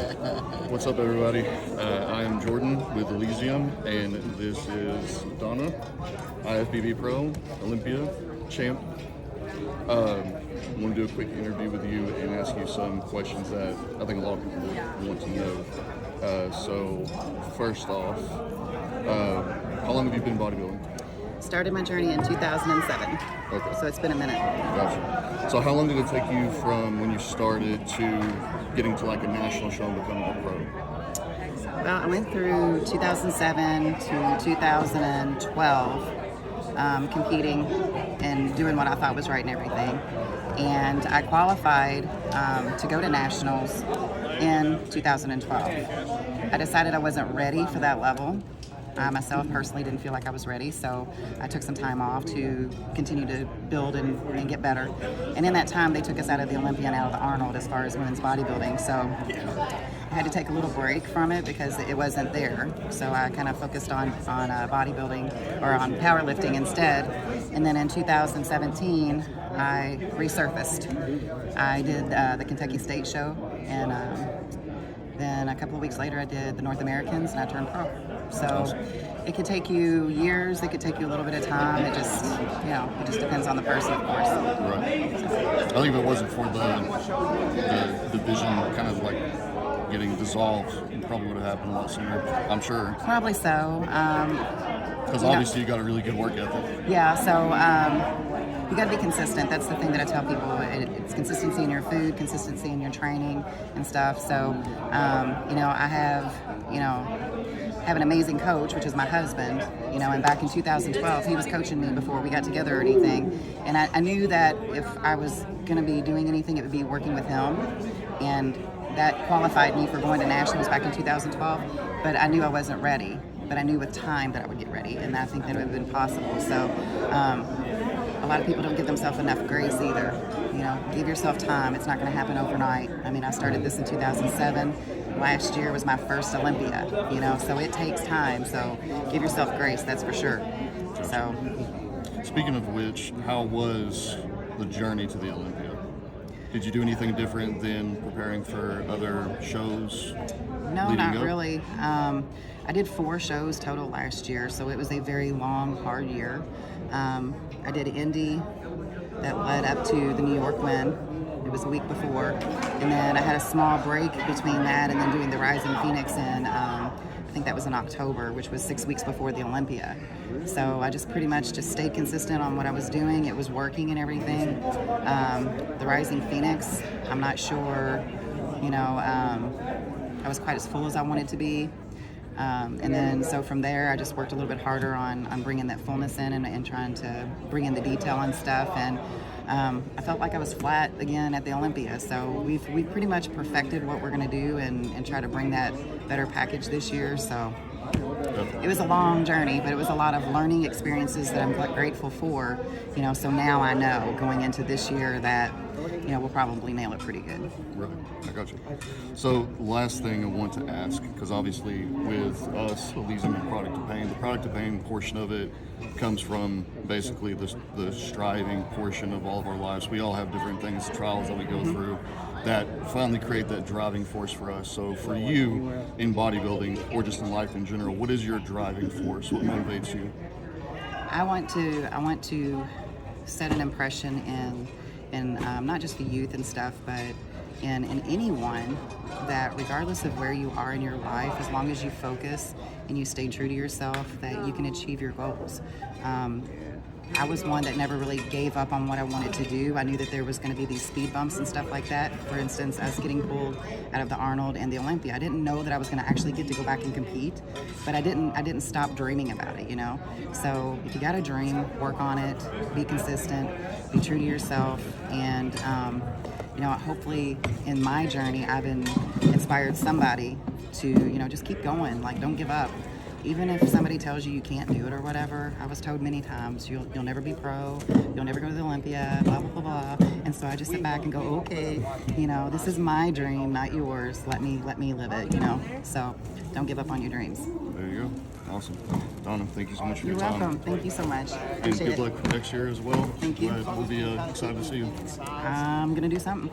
What's up, everybody? I am Jordan with Elysium, and this is Donna, IFBB Pro, Olympia, champ. I want to do a quick interview with you and ask you some questions that I think a lot of people want to know. So, first off, how long have you been bodybuilding? Started my journey in 2007. Okay. So it's been a minute. Gotcha. So how long did it take you from when you started to getting to like a national show and becoming a pro? Well, I went through 2007 to 2012, competing and doing what I thought was right and everything. And I qualified to go to nationals in 2012. I decided I wasn't ready for that level. I myself personally didn't feel like I was ready, so I took some time off to continue to build and get better. And in that time, they took us out of the Olympia and out of the Arnold as far as women's bodybuilding. So I had to take a little break from it because it wasn't there. So I kind of focused on bodybuilding or on powerlifting instead. And then in 2017, I resurfaced. I did the Kentucky State Show, and then a couple of weeks later, I did the North Americans, and I turned pro. So it could take you years. It could take you a little bit of time. It just, it just depends on the person, of course. Right. I think if it wasn't for the division kind of like getting dissolved, it probably would have happened a lot sooner. I'm sure. Probably so. Because obviously you got a really good work ethic. Yeah. So you got to be consistent. That's the thing that I tell people. It's consistency in your food, consistency in your training and stuff. So I have an amazing coach, which is my husband, and back in 2012, he was coaching me before we got together or anything. And I knew that if I was going to be doing anything, it would be working with him. And that qualified me for going to nationals back in 2012. But I knew I wasn't ready. But I knew with time that I would get ready. And I think that it would have been possible. So a lot of people don't give themselves enough grace either. Give yourself time. It's not going to happen overnight. I mean, I started this in 2007. Last year was my first Olympia, so it takes time. So give yourself grace, that's for sure. So, speaking of which, how was the journey to the Olympia? Did you do anything different than preparing for other shows? No, not really. I did 4 shows total last year, so it was a very long, hard year. I did Indy that led up to the New York win. It was a week before, and then I had a small break between that and then doing the Rising Phoenix in, I think that was in October, which was 6 weeks before the Olympia. So I just pretty much just stayed consistent on what I was doing. It was working and everything. The Rising Phoenix, I'm not sure, I was quite as full as I wanted to be. And then so from there, I just worked a little bit harder on bringing that fullness in and trying to bring in the detail and stuff. And I felt like I was flat again at the Olympia. So we've pretty much perfected what we're going to do and try to bring that better package this year. So it was a long journey, but it was a lot of learning experiences that I'm grateful for. So now I know going into this year that we'll probably nail it pretty good. Really? I got you. So last thing I want to ask, because obviously with us, Elysium and Product of Pain, the Product of Pain portion of it comes from basically the striving portion of all of our lives. We all have different things, trials that we go through that finally create that driving force for us. So for you in bodybuilding or just in life in general, what is your driving force? What motivates you? I want to set an impression in not just the youth and stuff, but in anyone, that regardless of where you are in your life, as long as you focus and you stay true to yourself, that you can achieve your goals. I was one that never really gave up on what I wanted to do. I knew that there was going to be these speed bumps and stuff like that. For instance, I was getting pulled out of the Arnold and the Olympia. I didn't know that I was going to actually get to go back and compete, but I didn't stop dreaming about it, So if you got a dream, work on it, be consistent, be true to yourself, and hopefully in my journey, I've inspired somebody to, just keep going. Like, don't give up. Even if somebody tells you can't do it or whatever, I was told many times, you'll never be pro, you'll never go to the Olympia, blah, blah, blah, blah. And so I just sit back and go, okay, this is my dream, not yours. Let me live it, So don't give up on your dreams. There you go. Awesome. Donna, thank you so much for your time. You're welcome. Thank you so much. And Appreciate good luck next year as well. Thank you. We'll be excited to see you. I'm going to do something.